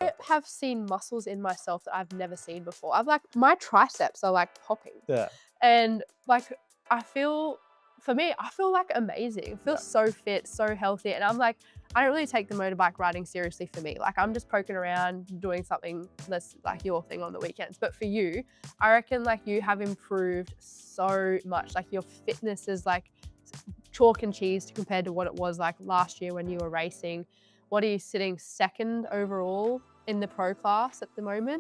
I have seen muscles in myself that I've never seen before. I've like my triceps are like popping, Yeah, and like I feel, for me, I feel like amazing. I feel yeah. so fit, so healthy, and I'm like, I don't really take the motorbike riding seriously for me. Like I'm just poking around doing something that's like your thing on the weekends. But for you, I reckon like you have improved so much. Like your fitness is like chalk and cheese compared to what it was like last year when you were racing. What are you sitting second overall in the pro class at the moment?